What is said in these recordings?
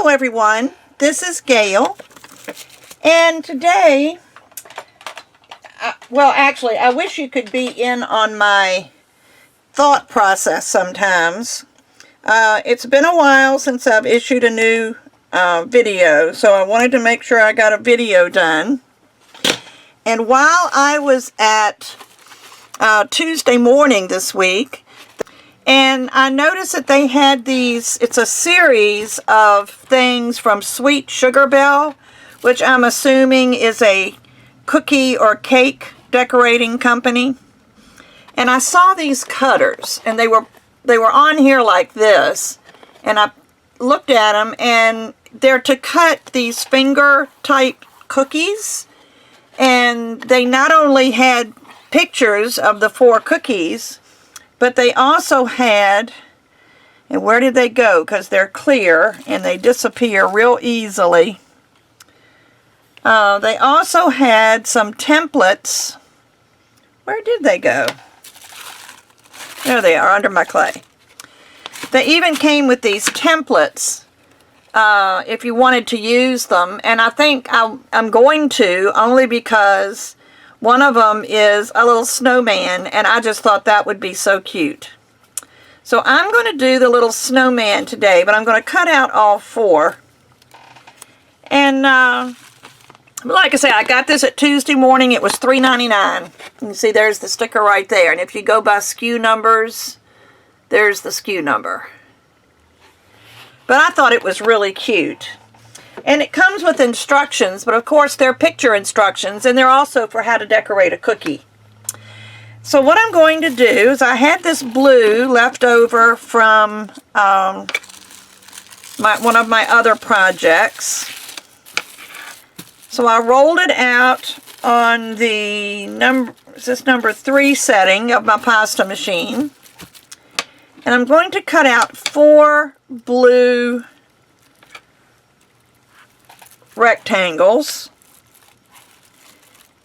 Hello everyone, this is Gayle, and today, well actually I wish you could be in on my thought process sometimes. It's been a while since I've issued a new video, so I wanted to make sure I got a video done. And while I was at Tuesday morning this week, and I noticed that they had these, it's a series of things from Sweet Sugar Bell, which I'm assuming is a cookie or cake decorating company. And I saw these cutters, and they were on here like this, and I looked at them, and they're to cut these finger type cookies. And they not only had pictures of the 4 cookies, but they also had, and where did they go? Because they're clear and they disappear real easily. They also had some templates. Where did they go? There they are, under my clay. They even came with these templates if you wanted to use them. And I think I'm going to, only because one of them is a little snowman, and I just thought that would be so cute. So I'm going to do the little snowman today, but I'm going to cut out all 4. And like I say, I got this at Tuesday morning. It was $3.99. You can see there's the sticker right there. And if you go by SKU numbers, there's the SKU number. But I thought it was really cute. And it comes with instructions, but of course they're picture instructions, and they're also for how to decorate a cookie. So what I'm going to do is, I had this blue left over from one of my other projects. So I rolled it out on the number 3 setting of my pasta machine. And I'm going to cut out 4 blue rectangles.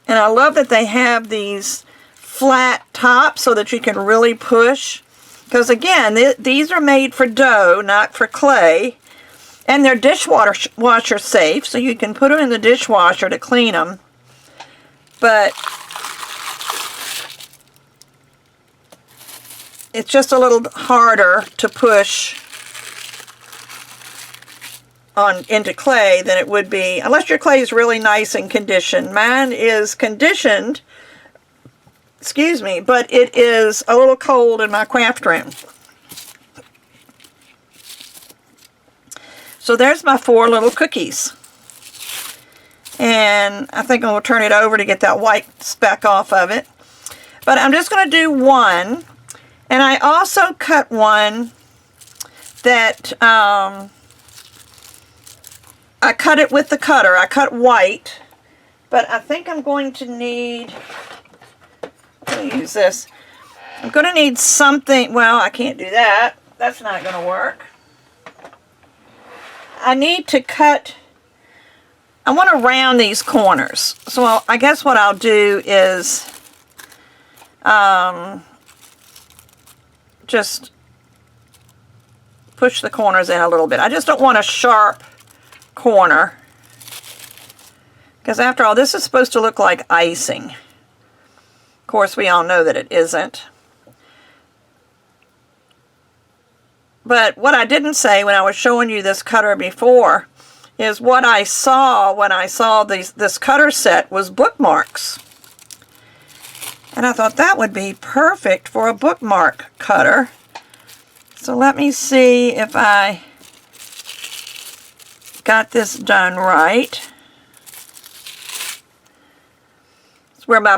And I love that they have these flat tops so that you can really push. Because again, these are made for dough, not for clay. And they're dishwasher safe, so you can put them in the dishwasher to clean them. But it's just a little harder to push into clay than it would be, unless your clay is really nice and conditioned. Mine is conditioned, excuse me, but it is a little cold in my craft room. So there's my 4 little cookies. And I think I'm going to turn it over to get that white speck off of it. But I'm just going to do one. And I also cut one that, I cut it with the cutter. I cut white. But I think I'm going to need, I'm going to use this. I'm going to need something, well, I can't do that. That's not going to work. I need to cut, I want to round these corners. So I guess what I'll do is just push the corners in a little bit. I just don't want a sharp corner, because after all, this is supposed to look like icing. Of course, we all know that it isn't. But what I didn't say when I was showing you this cutter before is what I saw when I saw this cutter set was bookmarks. And I thought that would be perfect for a bookmark cutter. So let me see if I got this done right. It's where my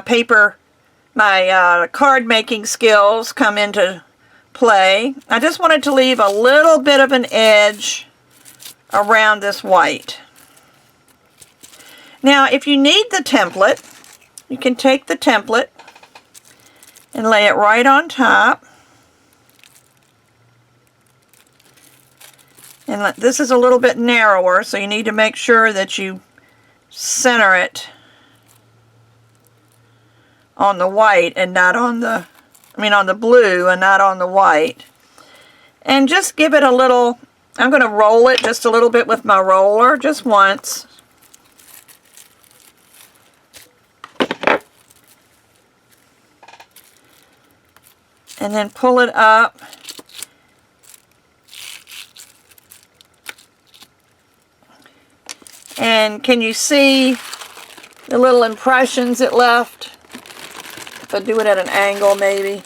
card making skills come into play. I just wanted to leave a little bit of an edge around this white. Now, if you need the template, you can take the template and lay it right on top. And this is a little bit narrower, so you need to make sure that you center it on the white and not on the, on the blue and not on the white. And just give it a little I'm going to roll it just a little bit with my roller, just once. And then pull it up. And can you see the little impressions it left? If I do it at an angle maybe.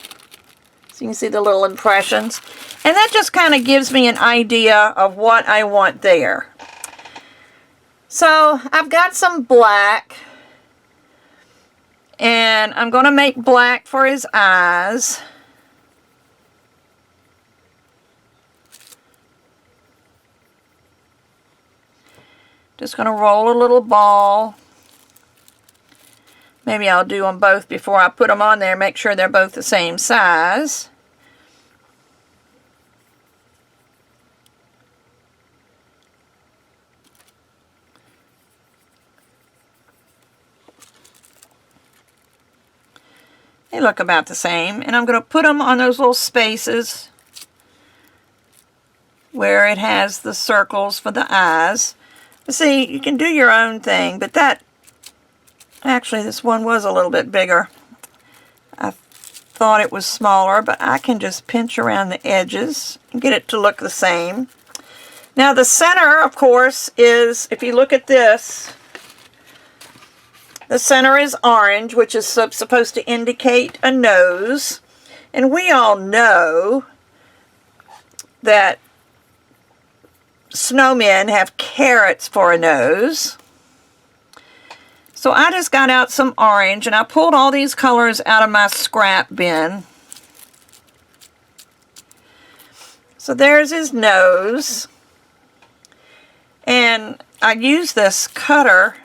So you can see the little impressions. And that just kind of gives me an idea of what I want there. So I've got some black. And I'm going to make black for his eyes. Just going to roll a little ball. Maybe I'll do them both before I put them on there. Make sure they're both the same size. They look about the same. And I'm going to put them on those little spaces where it has the circles for the eyes. See, you can do your own thing, but that, actually this one was a little bit bigger. I thought it was smaller, but I can just pinch around the edges and get it to look the same. Now the center, of course, is, if you look at this, the center is orange, which is supposed to indicate a nose. And we all know that snowmen have carrots for a nose. So I just got out some orange and I pulled all these colors out of my scrap bin. So there's his nose. And I used this cutter,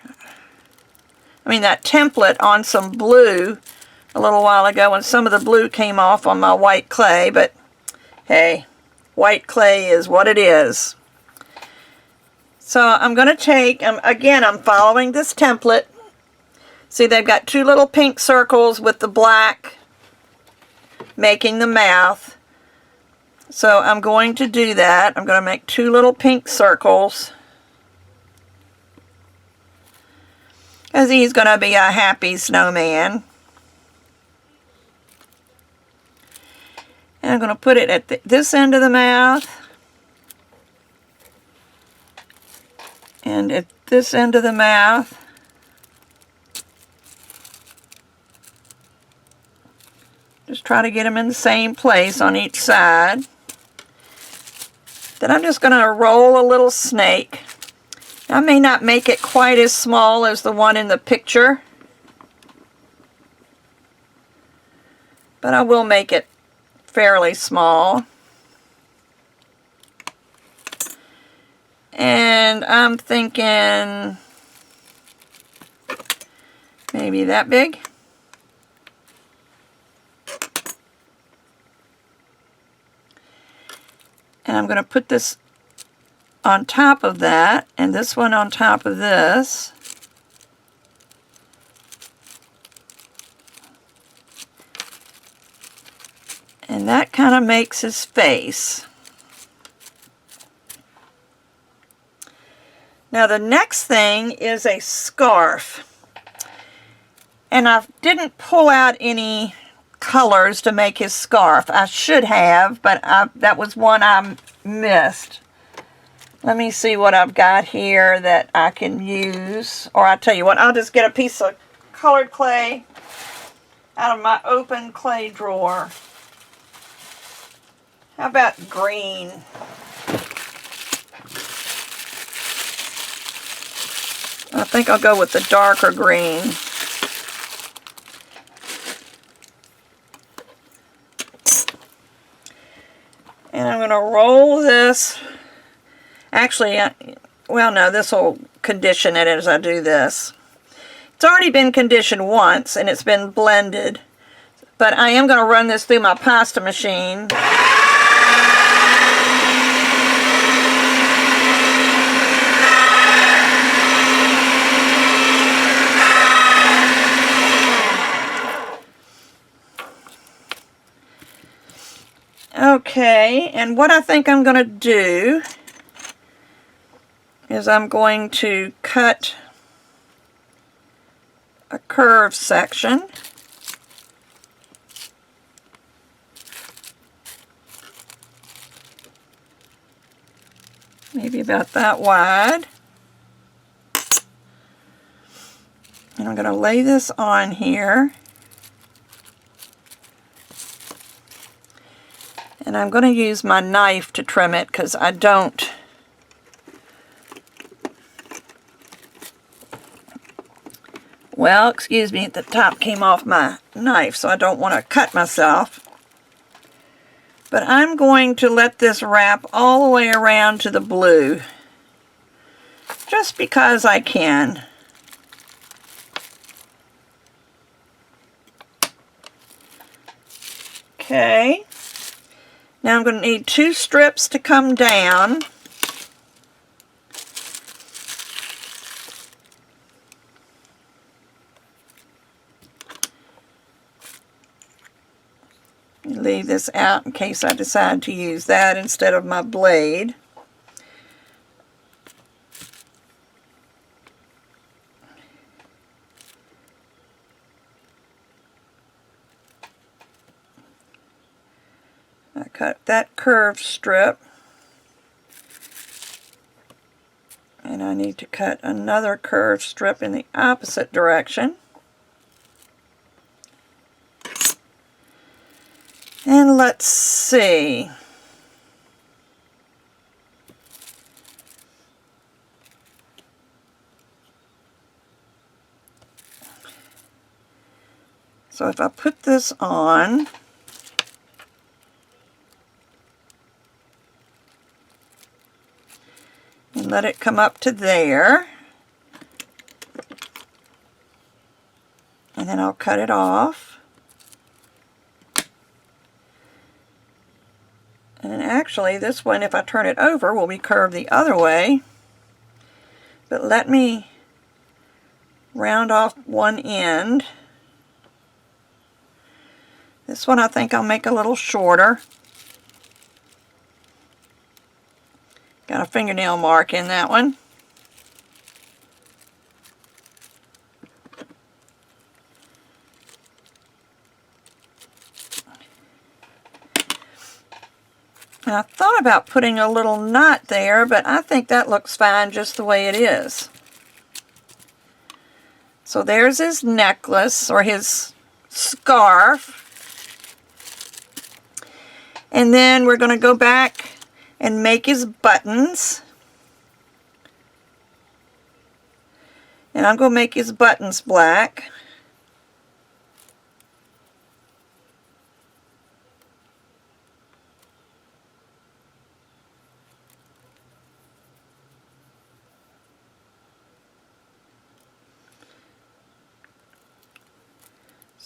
that template on some blue a little while ago, and some of the blue came off on my white clay, but hey, white clay is what it is. So I'm going to take, again, I'm following this template. See, they've got two little pink circles with the black making the mouth. So I'm going to do that. I'm going to make two little pink circles, because he's going to be a happy snowman. And I'm going to put it at this end of the mouth. And at this end of the mouth. Just try to get them in the same place on each side. Then I'm just going to roll a little snake. I may not make it quite as small as the one in the picture, but I will make it fairly small. And I'm thinking maybe that big. And I'm going to put this on top of that, and this one on top of this. And that kind of makes his face. Now the next thing is a scarf. And I didn't pull out any colors to make his scarf. I should have, but that was one I missed. Let me see what I've got here that I can use. Or I'll tell you what, I'll just get a piece of colored clay out of my open clay drawer. How about green? I think I'll go with the darker green. And I'm going to roll this. Actually, well, no, this will condition it as I do this. It's already been conditioned once, and it's been blended. But I am going to run this through my pasta machine. Okay, and what I think I'm going to do is I'm going to cut a curved section. Maybe about that wide. And I'm going to lay this on here. And I'm going to use my knife to trim it because I don't well, excuse me, the top came off my knife, so I don't want to cut myself. But I'm going to let this wrap all the way around to the blue, just because I can. Okay, now I'm going to need 2 strips to come down. Leave this out in case I decide to use that instead of my blade. I cut that curved strip, and I need to cut another curved strip in the opposite direction. And let's see. So if I put this on, and let it come up to there, and then I'll cut it off. And actually, this one, if I turn it over, will be curved the other way. But let me round off one end. This one I think I'll make a little shorter. Got a fingernail mark in that one. I thought about putting a little knot there, but I think that looks fine just the way it is. So there's his necklace, or his scarf. And then we're going to go back and make his buttons. And I'm going to make his buttons black.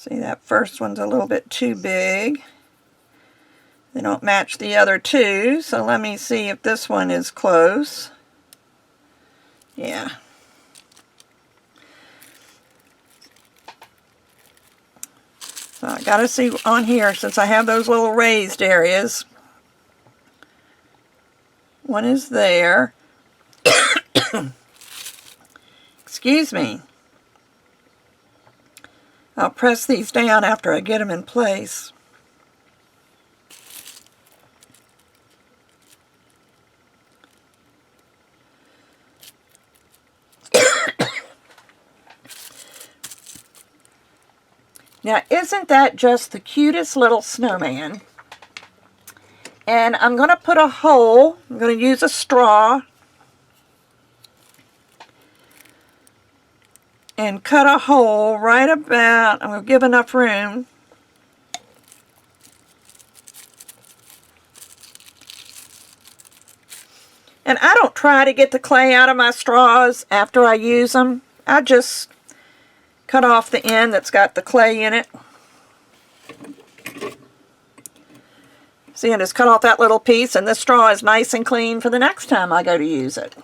See, that first one's a little bit too big. They don't match the other two, so let me see if this one is close. Yeah. So I gotta see on here, since I have those little raised areas. One is there. Excuse me. I'll press these down after I get them in place. Now, isn't that just the cutest little snowman? And I'm going to put a hole. I'm going to use a straw and cut a hole right about, I'm going to give enough room. And I don't try to get the clay out of my straws after I use them. I just cut off the end that's got the clay in it. See, I just cut off that little piece, and this straw is nice and clean for the next time I go to use it.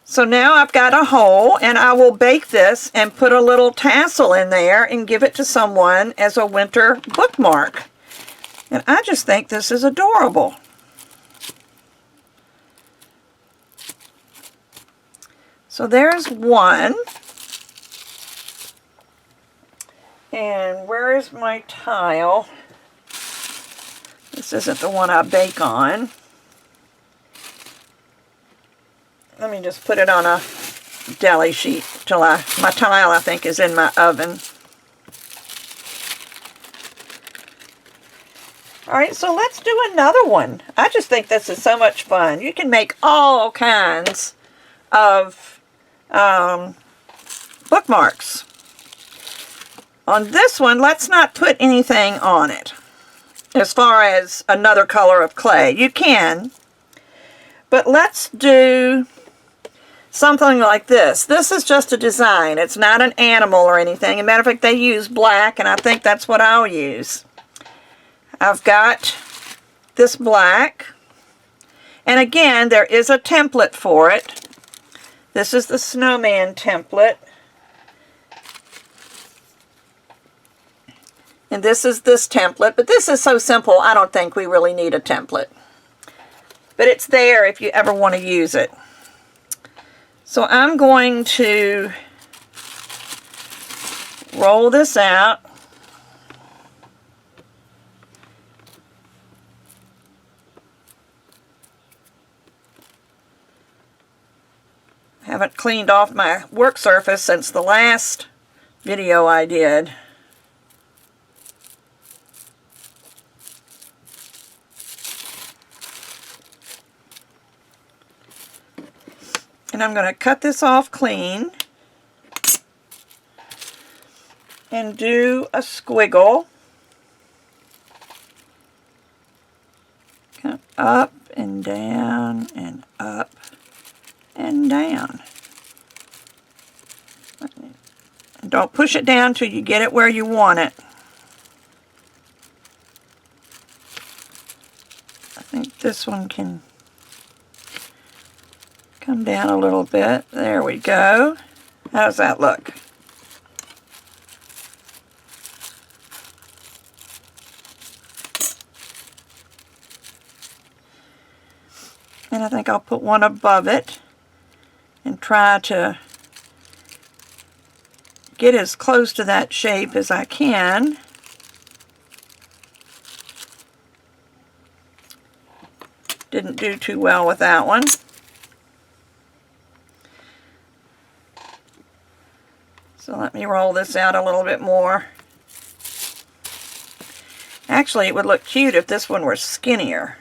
So now I've got a hole, and I will bake this and put a little tassel in there and give it to someone as a winter bookmark. And I just think this is adorable. So there's one. And where is my tile? This isn't the one I bake on. Let me just put it on a deli sheet till my tile, I think, is in my oven. Alright, so let's do another one. I just think this is so much fun. You can make all kinds of bookmarks. On this one, let's not put anything on it as far as another color of clay. You can, but let's do something like this. This is just a design. It's not an animal or anything. As a matter of fact, they use black, and I think that's what I'll use. I've got this black, and again, there is a template for it. This is the Snowman template. And this is this template, but this is so simple, I don't think we really need a template. But it's there if you ever want to use it. So I'm going to roll this out. I haven't cleaned off my work surface since the last video I did. And I'm going to cut this off clean and do a squiggle. Come up and down and up and down. And don't push it down till you get it where you want it. I think this one can come down a little bit. There we go. How does that look? And I think I'll put one above it and try to get as close to that shape as I can. Didn't do too well with that one. So let me roll this out a little bit more. Actually, it would look cute if this one were skinnier.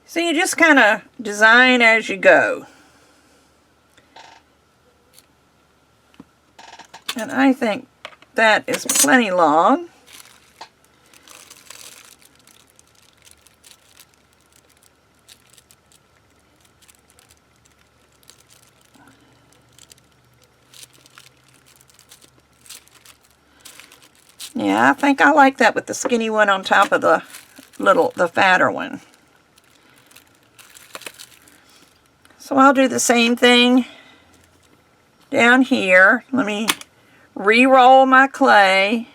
So you just kind of design as you go. And I think that is plenty long. Yeah, I think I like that with the skinny one on top of the fatter one. So I'll do the same thing down here. Let me re-roll my clay.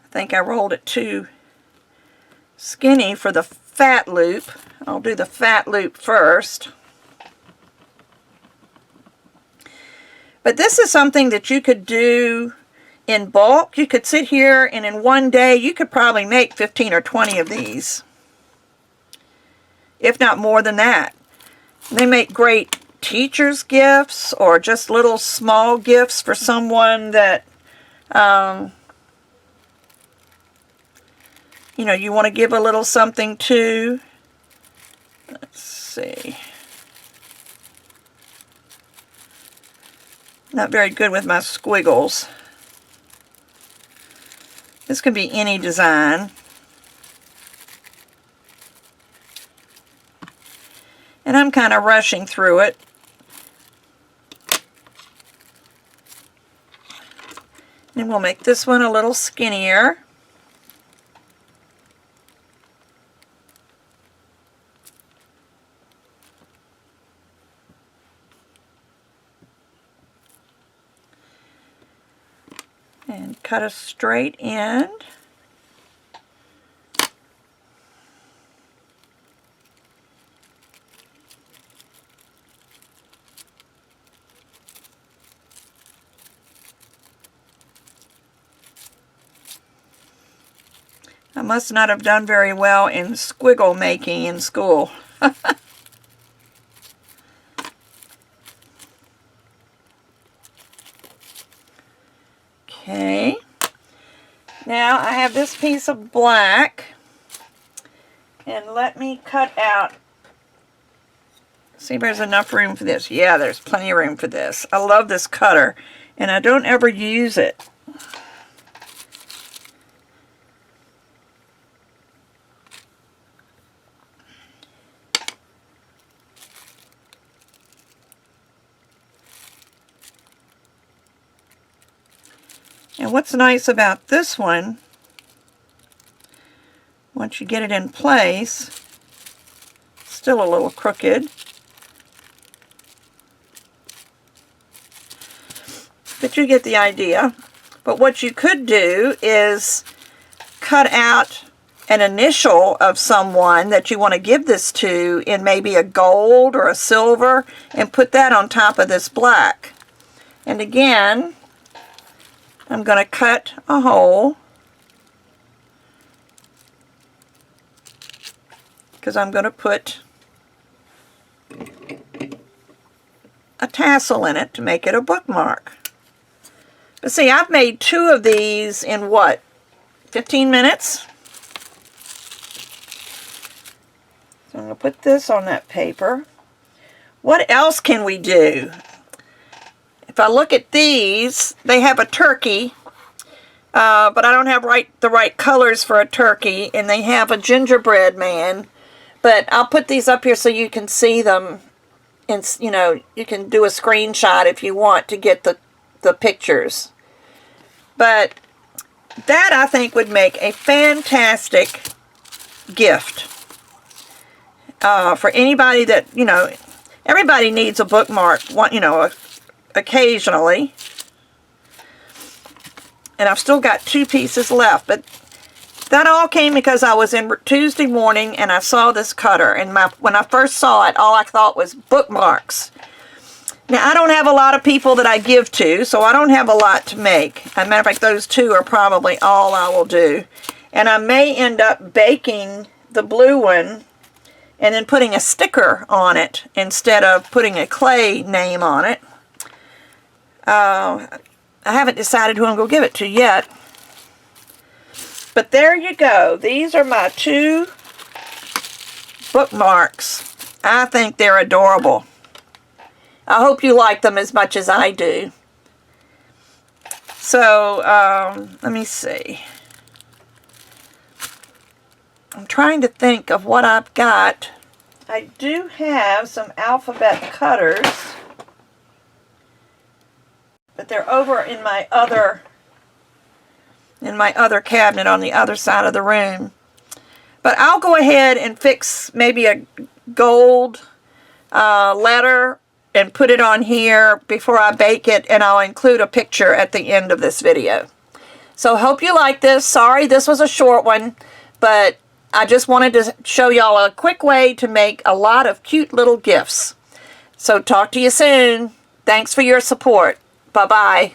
I think I rolled it too skinny for the fat loop. I'll do the fat loop first. But this is something that you could do in bulk. You could sit here and in one day you could probably make 15 or 20 of these, if not more than that. They make great teacher's gifts or just little small gifts for someone that you know, you want to give a little something to. Let's see. Not very good with my squiggles. This could be any design. And I'm kind of rushing through it. And we'll make this one a little skinnier. And cut a straight end. I must not have done very well in squiggle making in school. Okay. Now I have this piece of black. And let me cut out. See if there's enough room for this. Yeah, there's plenty of room for this. I love this cutter. And I don't ever use it. And what's nice about this one, once you get it in place, still a little crooked, but you get the idea. But what you could do is cut out an initial of someone that you want to give this to in maybe a gold or a silver and put that on top of this black. And again, I'm going to cut a hole because I'm going to put a tassel in it to make it a bookmark. But see, I've made 2 of these in what, 15 minutes? So I'm going to put this on that paper. What else can we do? If I look at these, they have a turkey, but I don't have the right colors for a turkey, and they have a gingerbread man. But I'll put these up here so you can see them, and you know, you can do a screenshot if you want to get the pictures. But that, I think, would make a fantastic gift for anybody that, you know, everybody needs a bookmark, you know, occasionally. And I've still got 2 pieces left, but that all came because I was in Tuesday morning and I saw this cutter, and when I first saw it, all I thought was bookmarks. Now, I don't have a lot of people that I give to, so I don't have a lot to make. As a matter of fact, those 2 are probably all I will do. And I may end up baking the blue one and then putting a sticker on it instead of putting a clay name on it. I haven't decided who I'm going to give it to yet. But there you go. These are my 2 bookmarks. I think they're adorable. I hope you like them as much as I do. So, let me see. I'm trying to think of what I've got. I do have some alphabet cutters, but they're over in my other cabinet on the other side of the room. But I'll go ahead and fix maybe a gold letter and put it on here before I bake it, and I'll include a picture at the end of this video. So hope you like this. Sorry this was a short one, but I just wanted to show y'all a quick way to make a lot of cute little gifts. So talk to you soon. Thanks for your support. Bye-bye.